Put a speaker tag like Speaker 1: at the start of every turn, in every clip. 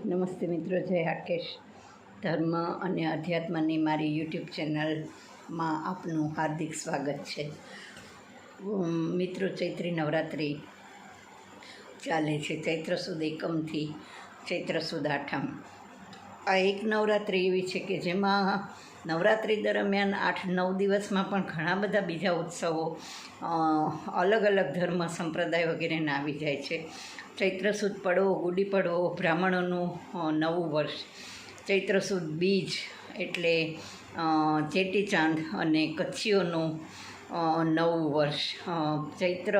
Speaker 1: નમસ્તે મિત્રો, જય હાટકેશ. ધર્મ અને અધ્યાત્મની મારી યુટ્યુબ ચેનલમાં આપનું હાર્દિક સ્વાગત છે. મિત્રો, ચૈત્રી નવરાત્રિ ચાલે છે. ચૈત્ર સુદ એકમથી ચૈત્ર સુદ આઠમ. આ એક નવરાત્રિ એવી છે કે જેમાં નવરાત્રિ દરમિયાન 8-9 દિવસમાં પણ ઘણા બધા બીજા ઉત્સવો અલગ અલગ ધર્મ સંપ્રદાય વગેરેના આવી જાય છે. ચૈત્ર સુદ પડવો, ગુડી પડવો, બ્રાહ્મણોનું નવું વર્ષ. ચૈત્ર સુદ બીજ એટલે ચેટીચાંદ અને કચ્છીઓનું નવું વર્ષ. ચૈત્ર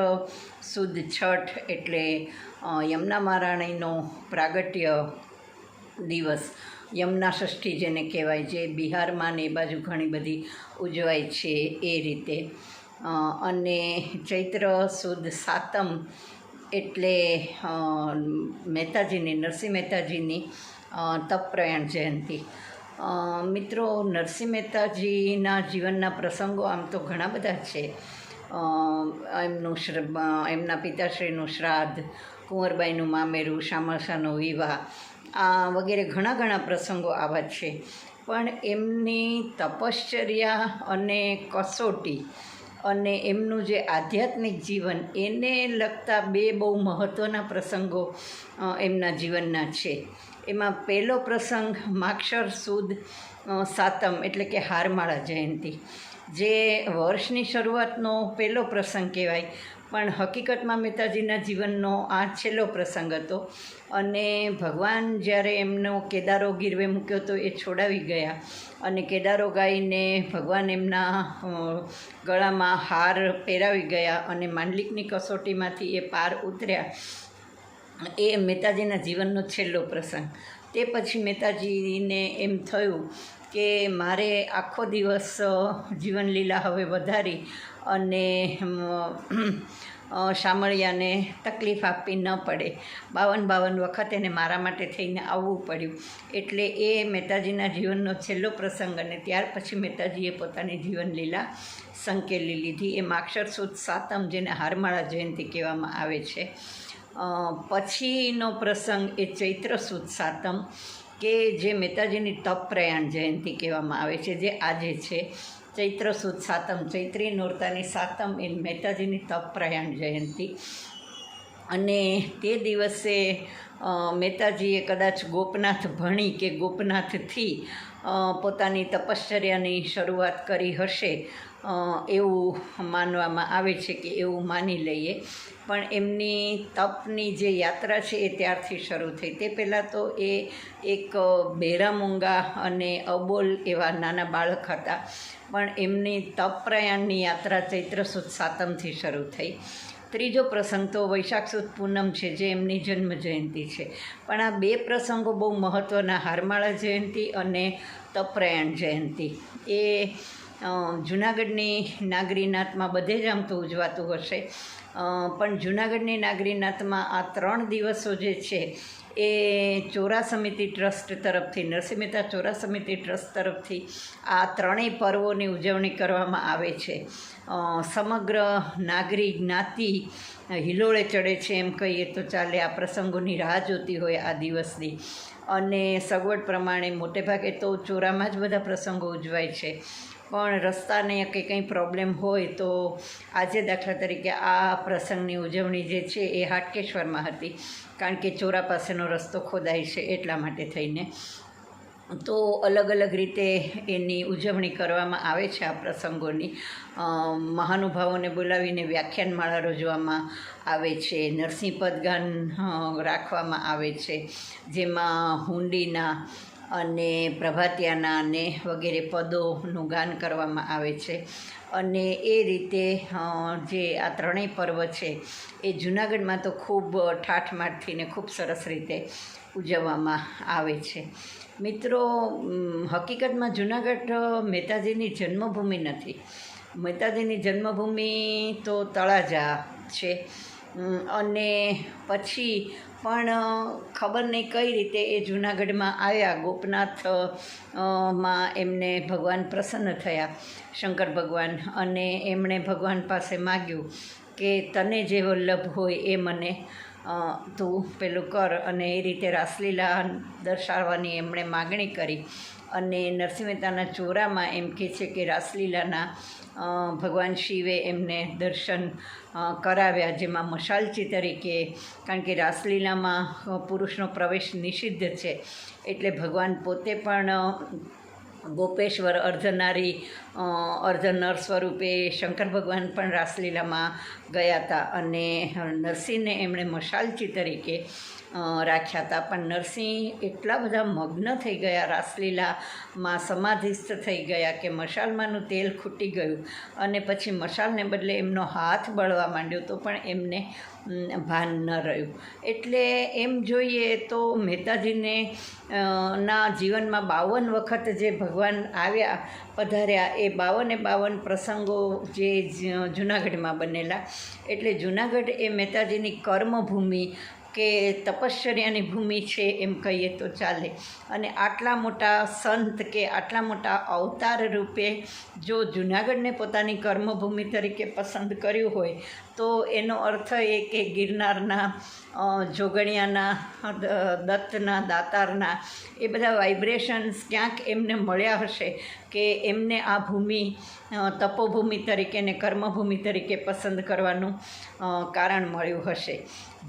Speaker 1: સુદ છઠ એટલે યમુના મહારાણીનો પ્રાગટ્ય દિવસ, યમુના ષષ્ઠી જેને કહેવાય, જે બિહારમાં ને એ બાજુ ઘણી બધી ઉજવાય છે એ રીતે. અને ચૈત્ર સુદ સાતમ એટલે મહેતાજીની, નરસિંહ મહેતાજીની તપપ્રયાણ જયંતિ. મિત્રો, નરસિંહ મહેતાજીના જીવનના પ્રસંગો આમ તો ઘણા બધા છે. એમના પિતાશ્રીનું શ્રાદ્ધ, કુંવરબાઈનું મામેરું, શામળશાનો વિવાહ, આ વગેરે ઘણા પ્રસંગો આવા છે. પણ એમની તપશ્ચર્યા અને કસોટી અને એમનું જે આધ્યાત્મિક જીવન, એને લગતા બે બહુ મહત્ત્વના પ્રસંગો એમના જીવનના છે. એમાં પહેલો પ્રસંગ માગશર સુદ સાતમ એટલે કે હારમાળા જયંતિ, જે વર્ષની શરૂઆતનો પહેલો પ્રસંગ કહેવાય. પણ હકીકતમાં મહેતાજીના જીવનનો આ છેલ્લો પ્રસંગ હતો. અને ભગવાન જ્યારે એમનો કેદારો ગીરવે મૂક્યો તો એ છોડાવી ગયા, અને કેદારો ગાઈને ભગવાન એમના ગળામાં હાર પહેરાવી ગયા અને માંડલિકની કસોટીમાંથી એ પાર ઉતર્યા. એ મહેતાજીના જીવનનો છેલ્લો પ્રસંગ. તે પછી મહેતાજીને એમ થયું કે મારે આખો દિવસ જીવનલીલા હવે વધારી અને શામળિયાને તકલીફ આપવી ન પડે. 52 વખત એને મારા માટે થઈને આવવું પડ્યું. એટલે એ મહેતાજીના જીવનનો છેલ્લો પ્રસંગ, અને ત્યાર પછી મહેતાજીએ પોતાની જીવનલીલા સંકેલી લીધી. એ માગશર સુદ સાતમ, જેને હારમાળા જયંતિ કહેવામાં આવે છે. પછીનો પ્રસંગ એ ચૈત્ર સુદ સાતમ, કે જે મહેતાજીની તપપ્રયાણ જયંતિ કહેવામાં આવે છે, જે આજે છે. ચૈત્ર સુદ સાતમ, ચૈત્રી નોરતાની સાતમ એ મહેતાજીની તપપ્રયાણ જયંતિ. અને તે દિવસે મહેતાજીએ કદાચ ગોપનાથ ભણી કે ગોપનાથથી પોતાની તપશ્ચર્યાની શરૂઆત કરી હશે, એવું માનવામાં આવે છે, કે એવું માની લઈએ. પણ એમની તપની જે યાત્રા છે એ ત્યારથી શરૂ થઈ. તે પહેલાં તો એ એક બહેરા મૂંગા અને અબોલ એવા નાના બાળક હતા. પણ એમની તપપ્રયાણની યાત્રા ચૈત્ર સુદ સાતમથી શરૂ થઈ. ત્રીજો પ્રસંગ તો વૈશાખ સુદ પૂનમ છે, જે એમની જન્મ જયંતિ છે. પણ આ બે પ્રસંગો બહુ મહત્ત્વના, હારમાળા જયંતિ અને તપપ્રયાણ જયંતિ. એ જૂનાગઢની નાગરીનાથમાં બધે જ આમ તો ઉજવાતું હશે, પણ જૂનાગઢની નાગરીનાથમાં આ 3 દિવસો જે છે એ ચોરા સમિતિ ટ્રસ્ટ તરફથી, નરસિંહ મહેતા ચોરા સમિતિ ટ્રસ્ટ તરફથી આ ત્રણેય પર્વોની ઉજવણી કરવામાં આવે છે. સમગ્ર નાગરી જ્ઞાતિ હિલોળે ચડે છે એમ કહીએ તો ચાલે. આ પ્રસંગોની રાહ જોતી હોય આ દિવસની. અને સગવડ પ્રમાણે મોટેભાગે તો ચોરામાં જ બધા પ્રસંગો ઉજવાય છે. પણ રસ્તાને કે કંઈ પ્રોબ્લેમ હોય તો આજે દાખલા તરીકે આ પ્રસંગની ઉજવણી જે છે એ હાટકેશ્વરમાં હતી, કારણ કે ચોરા પાસેનો રસ્તો ખોદાય છે એટલા માટે થઈને. તો અલગ અલગ રીતે એની ઉજવણી કરવામાં આવે છે આ પ્રસંગોની. મહાનુભાવોને બોલાવીને વ્યાખ્યાનમાળા યોજવામાં આવે છે, નરસિંહ પદગાન રાખવામાં આવે છે, જેમાં હુંડીના અને પ્રભાતિયાના અને વગેરે પદોનું ગાન કરવામાં આવે છે. અને એ રીતે જે આ ત્રણેય પર્વ છે એ જૂનાગઢમાં તો ખૂબ ઠાઠમાઠથી ને ખૂબ સરસ રીતે ઉજવવામાં આવે છે. મિત્રો, હકીકતમાં જૂનાગઢ મહેતાજીની જન્મભૂમિ નથી. મહેતાજીની જન્મભૂમિ તો તળાજા છે. અને પછી પણ ખબર નહીં કઈ રીતે એ જૂનાગઢમાં આવ્યા. ગોપનાથ માં એમને ભગવાન પ્રસન્ન થયા, શંકર ભગવાન, અને એમણે ભગવાન પાસે માગ્યું કે તને જે વલ્લભ હોય એ મને તું પેલું કર, અને એ રીતે રાસલીલા દર્શાવવાની એમણે માગણી કરી. અને નરસિંહ મહેતાના ચોરામાં એમ કહે છે કે રાસલીલાના ભગવાન શિવે એમને દર્શન કરાવ્યા, જેમાં મશાલચી તરીકે, કારણ કે રાસલીલામાં પુરુષનો પ્રવેશ નિષિદ્ધ છે, એટલે ભગવાન પોતે પણ ગોપેશ્વર અર્ધનારી અર્ધનર સ્વરૂપે શંકર ભગવાન પણ રાસલીલામાં ગયા હતા, અને નરસિંહને એમણે મશાલચી તરીકે રાખ્યા હતા. પણ નરસિંહ એટલા બધા મગ્ન થઈ ગયા, રાસલીલામાં સમાધિસ્થ થઈ ગયા કે મશાલમાંનું તેલ ખૂટી ગયું, અને પછી મશાલને બદલે એમનો હાથ બળવા માંડ્યો તો પણ એમને ભાન ન રહ્યું. એટલે એમ જોઈએ તો મહેતાજીને ના જીવનમાં 52 વખત જે ભગવાન આવ્યા પધાર્યા, એ 52 પ્રસંગો જે જૂનાગઢમાં બનેલા. એટલે જૂનાગઢ એ મહેતાજીની કર્મભૂમિ કે તપશ્ચર્યાની ભૂમિ છે એમ કહીએ તો ચાલે. અને આટલા મોટા સંત કે આટલા મોટા અવતાર રૂપે જો જૂનાગઢને પોતાની કર્મભૂમિ તરીકે પસંદ કર્યું હોય, તો એનો અર્થ એ કે ગિરનારના, જોગણિયાના, દત્તના, દાતારના એ બધા વાઇબ્રેશન્સ ક્યાંક એમને મળ્યા હશે કે એમને આ ભૂમિ તપોભૂમિ તરીકે ને કર્મભૂમિ તરીકે પસંદ કરવાનું કારણ મળ્યું હશે.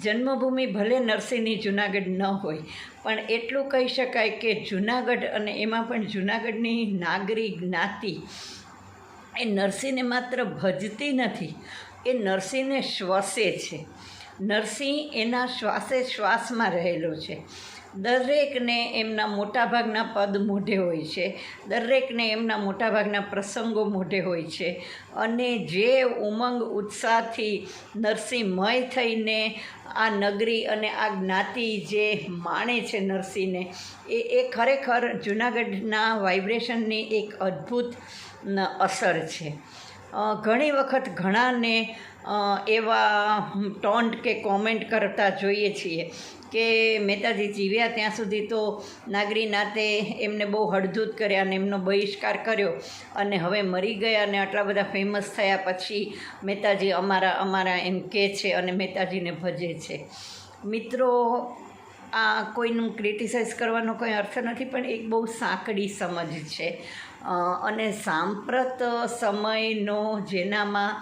Speaker 1: જન્મભૂમિ ભલે નરસિંહની જૂનાગઢ ન હોય, પણ એટલું કહી શકાય કે જૂનાગઢ, અને એમાં પણ જૂનાગઢની નાગરી જ્ઞાતિ એ નરસિંહને માત્ર ભજતી નથી, એ નરસિંહને શ્વસે છે. નરસિંહ એના શ્વાસે શ્વાસમાં રહેલો છે. દરેકને એમના મોટાભાગના પદ મોઢે હોય છે, દરેકને એમના મોટાભાગના પ્રસંગો મોઢે હોય છે, અને જે ઉમંગ ઉત્સાહથી નરસિંહમય થઈને આ નગરી અને આ જ્ઞાતિ જે માણે છે નરસિંહને, એ ખરેખર જૂનાગઢના વાઇબ્રેશનની એક અદ્ભુત અસર છે. ઘણી વખત ઘણાને એવા ટોન્ટ કે કોમેન્ટ કરતા જોઈએ છીએ કે મહેતાજી જીવ્યા ત્યાં સુધી તો નાગરી નાતે એમને બહુ હળધૂત કર્યા અને એમનો બહિષ્કાર કર્યો, અને હવે મરી ગયા અને આટલા બધા ફેમસ થયા પછી મહેતાજી અમારા એમ કહે છે અને મહેતાજીને ભજે છે. મિત્રો, આ કોઈનું ક્રિટિસાઇઝ કરવાનો કોઈ અર્થ નથી, પણ એક બહુ સાંકડી સમજ છે. અને સાંપ્રત સમયનો જેનામાં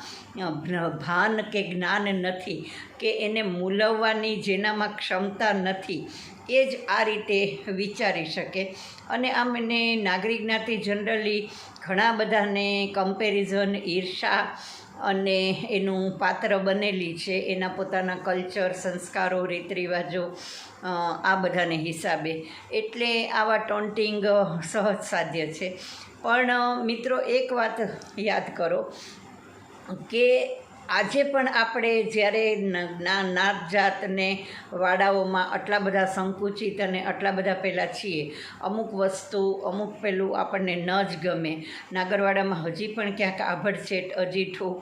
Speaker 1: ભાન કે જ્ઞાન નથી, કે એને મૂલવવાની જેનામાં ક્ષમતા નથી, એ જ આ રીતે વિચારી શકે. અને આમ એને નાગરિક જ્ઞાતિ જનરલી ઘણા બધાને કમ્પેરિઝન, ઈર્ષા અને એનું પાત્ર બનેલી છે, એના પોતાના કલ્ચર, સંસ્કારો, રીત રિવાજો આ બધાને હિસાબે. એટલે આવા ટોન્ટિંગ સહજ સાધ્ય છે. પણ મિત્રો, એક વાત યાદ કરો કે આજે પણ આપણે જ્યારે નાત જાતને વાડાઓમાં આટલા બધા સંકુચિત અને આટલા બધા પહેલાં છીએ, અમુક વસ્તુ, અમુક પેલું આપણને ન જ ગમે. નાગરવાડામાં હજી પણ ક્યાંક આભડછેટ, અજીઠું,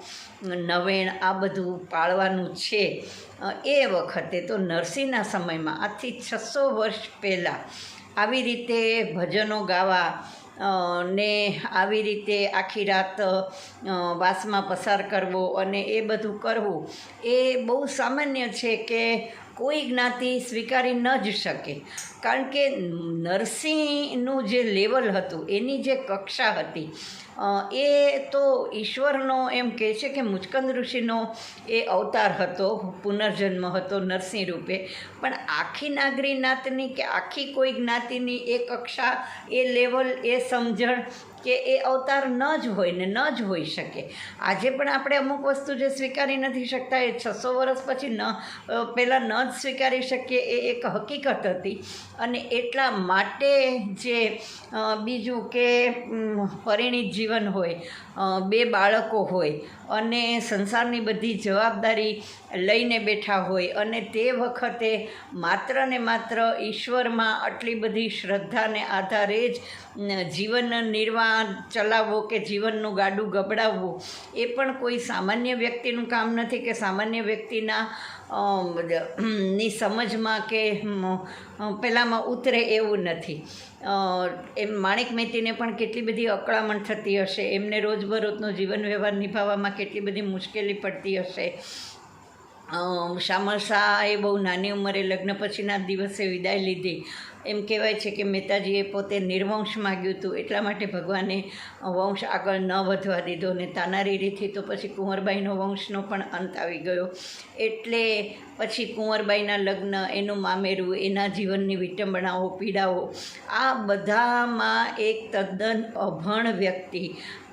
Speaker 1: નવેણ આ બધું પાળવાનું છે. એ વખતે તો નરસિંહના સમયમાં, આજથી 600 વર્ષ પહેલાં આવી રીતે ભજનો ગાવા ને આવી રીતે આખી રાત વાસમાં પસાર કરવો અને એ બધું કરવું, એ બહુ સામાન્ય છે કે કોઈ જ્ઞાતિ સ્વીકારી ન જ શકે. કારણ કે નરસિંહનું જે લેવલ હતું, એની જે કક્ષા હતી, એ તો ઈશ્વરનો એમ કહે છે કે મુચકંદ ઋષિનો એ અવતાર હતો, પુનર્જન્મ હતો નરસિંહ રૂપે. પણ આખી નાગરી નાતની કે આખી કોઈ જ્ઞાતિની એ કક્ષા, એ લેવલ, એ સમજણ કે એ અવતાર ન જ હોય ને ન જ હોઈ શકે. આજે પણ આપણે અમુક વસ્તુ જે સ્વીકારી નથી શકતા, એ 600 વર્ષ પછી પહેલાં ન જ સ્વીકારી શકીએ, એ એક હકીકત હતી. અને એટલા માટે જે બીજું કે પરિણીત જીવન હોય, 2 બાળકો હોય અને સંસારની બધી જવાબદારી લઈને બેઠા હોય, અને તે વખતે માત્ર ને માત્ર ઈશ્વરમાં આટલી બધી શ્રદ્ધાને આધારે જ જીવન નિર્વાહ ચલાવવો કે જીવનનું ગાડું ગબડાવવું, એ પણ કોઈ સામાન્ય વ્યક્તિનું કામ નથી કે સામાન્ય વ્યક્તિના ની સમજમાં કે પહેલાંમાં ઉતરે એવું નથી. એમ માણેક મહેતીને પણ કેટલી બધી અકળામણ થતી હશે, એમને રોજબરોજનો જીવન વ્યવહાર નિભાવવામાં કેટલી બધી મુશ્કેલી પડતી હશે. શામળ શાહે બહુ નાની ઉંમરે લગ્ન પછીના દિવસે વિદાય લીધી. એમ કહેવાય છે કે મહેતાજીએ પોતે નિર્વંશ માગ્યું હતું, એટલા માટે ભગવાને વંશ આગળ ન વધવા દીધો. ને તાનારીરીથી તો પછી કુંવરબાઈનો વંશનો પણ અંત આવી ગયો. એટલે પછી કુંવરબાઈના લગ્ન, એનું મામેરું, એના જીવનની વિટંબણાઓ, પીડાઓ, આ બધામાં એક તદ્દન અભણ વ્યક્તિ,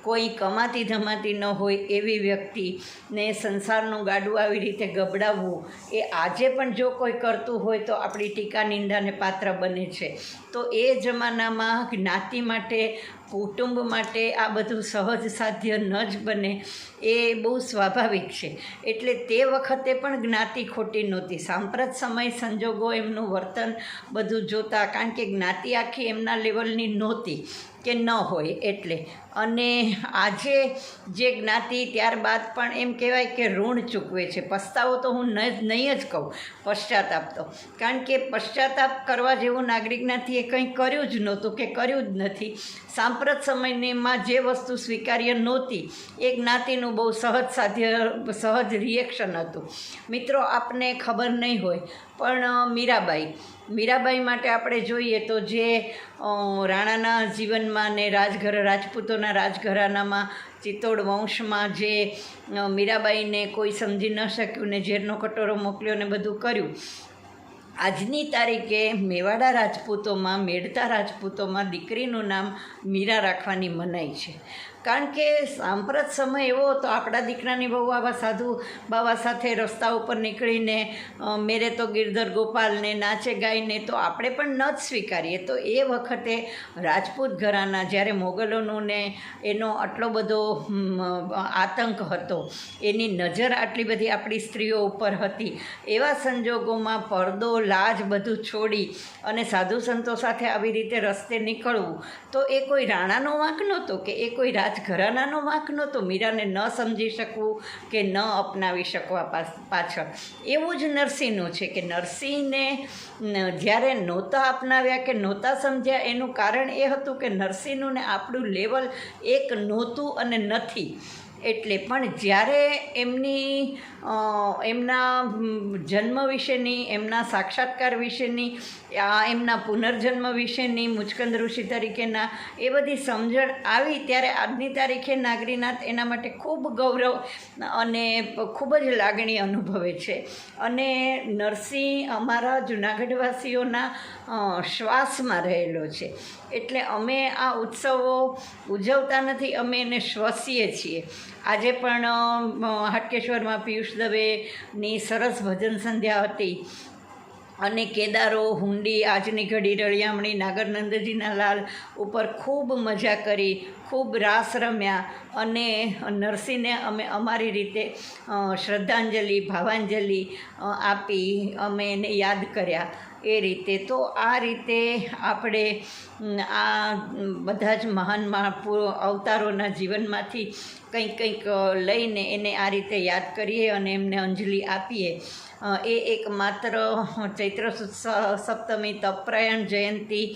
Speaker 1: કોઈ કમાતી ધમાતી ન હોય એવી વ્યક્તિને સંસારનું ગાડું આવી રીતે ગબડાવવું, એ આજે પણ જો કોઈ કરતું હોય તો આપણી ટીકા નિંદાને પાત્ર બને છે. તો એ જમાનામાં જ્ઞાતિ માટે, કુટુંબ માટે આ બધું સહજ સાધ્ય ન જ બને, એ બહુ સ્વાભાવિક છે. એટલે તે વખતે પણ જ્ઞાતિ ખોટી નહોતી. સાંપ્રત સમય સંજોગો એમનું વર્તન બધું જોતા, કારણ કે જ્ઞાતિ આખી એમના લેવલની નહોતી કે ન હોય એટલે. અને આજે જે જ્ઞાતિ ત્યારબાદ પણ એમ કહેવાય કે ઋણ ચૂકવે છે. પસ્તાવો તો હું નહીં જ કહું, પશ્ચાતાપ તો, કારણ કે પશ્ચાતાપ કરવા જેવું નાગરિક જ્ઞાતિએ કંઈ કર્યું જ નહોતું કે કર્યું જ નથી. સાંપ્રત સમયમાં જે વસ્તુ સ્વીકાર્ય નહોતી એ જ્ઞાતિનું બહુ સહજ રિએક્શન હતું. મિત્રો, આપને ખબર નહીં હોય પણ મીરાબાઈ માટે આપણે જોઈએ તો જે રાણાના જીવનમાં ને રાજપૂતોના રાજઘરાનામાં ચિત્તોડ વંશમાં જે મીરાબાઈને કોઈ સમજી ન શક્યું ને ઝેરનો કટોરો મોકલ્યો ને બધું કર્યું. આજની તારીખે મેવાડા રાજપૂતોમાં, મેળતા રાજપૂતોમાં દીકરીનું નામ મીરા રાખવાની મનાઈ છે. કારણ કે સાંપ્રત સમય એવો હતો, આપણા દીકરાની બહુ આવા સાધુ બાવા સાથે રસ્તા ઉપર નીકળીને મેરે તો ગિરધર ગોપાલને નાચે ગાઈને તો આપણે પણ ન જ સ્વીકારીએ. તો એ વખતે રાજપૂત ઘરાના, જ્યારે મોગલોનું ને એનો આટલો બધો આતંક હતો, એની નજર આટલી બધી આપણી સ્ત્રીઓ ઉપર હતી, એવા સંજોગોમાં પડદો, લાજ બધું છોડી અને સાધુ સંતો સાથે આવી રીતે રસ્તે નીકળવું, તો એ કોઈ રાણાનો વાંક નહોતો કે એ કોઈ રાજઘરાનાનો વાંક નહોતો. મીરાને ન સમજી શકવું કે ન અપનાવી શકવા પાછળ એવું જ નરસિંહનું છે કે નરસિંહને જ્યારે નહોતા અપનાવ્યા કે નહોતા સમજ્યા, એનું કારણ એ હતું કે નરસિંહનું ને આપણું લેવલ એક નહોતું અને નથી. એટલે પણ જ્યારે એમના જન્મ વિશેની, એમના સાક્ષાત્કાર વિશેની, એમના પુનર્જન્મ વિશેની, મુચકંદ ઋષિ તરીકેના એ બધી સમજણ આવી, ત્યારે આજની તારીખે નાગરીનાથ એના માટે ખૂબ ગૌરવ અને ખૂબ જ લાગણી અનુભવે છે. અને નરસિંહ અમારા જૂનાગઢવાસીઓના શ્વાસમાં રહેલો છે. એટલે અમે આ ઉત્સવો ઉજવતા નથી, અમે એને શ્વસીએ છીએ. આજે પણ હાટકેશ્વરમાં પિયુષ દવેની સરસ ભજન સંધ્યા હતી અને કેદારો, હુંડી, આજની ઘડી, રળિયામણી, નાગરનંદજીના લાલ ઉપર ખૂબ મજા કરી, ખૂબ રાસ રમ્યા અને નરસિંહને અમે અમારી રીતે શ્રદ્ધાંજલિ, ભાવાંજલિ આપી, અમે એને યાદ કર્યા એ રીતે. તો આ રીતે આપણે આ બધા જ મહાન અવતારોના જીવનમાંથી કંઈક લઈને એને આ રીતે યાદ કરીએ અને એમને અંજલિ આપીએ. એ એક માત્ર ચૈત્ર સપ્તમી તપપ્રયાણ જયંતી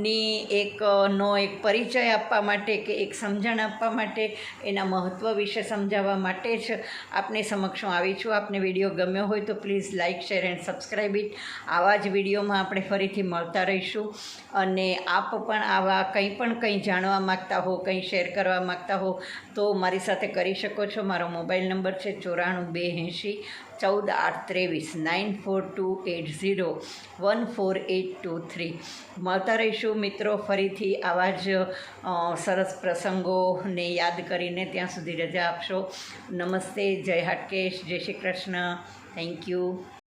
Speaker 1: ની એક પરિચય આપવા માટે કે એક સમજણ આપવા માટે, એના મહત્ત્વ વિશે સમજાવવા માટે જ આપની સમક્ષ હું આવી છું. આપને વિડીયો ગમ્યો હોય તો please like, share and subscribe it. આવા જ વિડીયોમાં આપણે ફરીથી મળતા રહીશું. અને આપ પણ આવા કંઈ જાણવા માગતા હો, કંઈ શેર કરવા માગતા હો તો મારી સાથે કરી શકો છો. મારો મોબાઈલ નંબર છે 94 280 14 8 23 9428014823. મળતા રહીશું મિત્રો ફરીથી આવા જ સરસ પ્રસંગોને યાદ કરીને. ત્યાં સુધી રજા આપશો. નમસ્તે, જય હાટકેશ, જય શ્રી કૃષ્ણ. Thank you.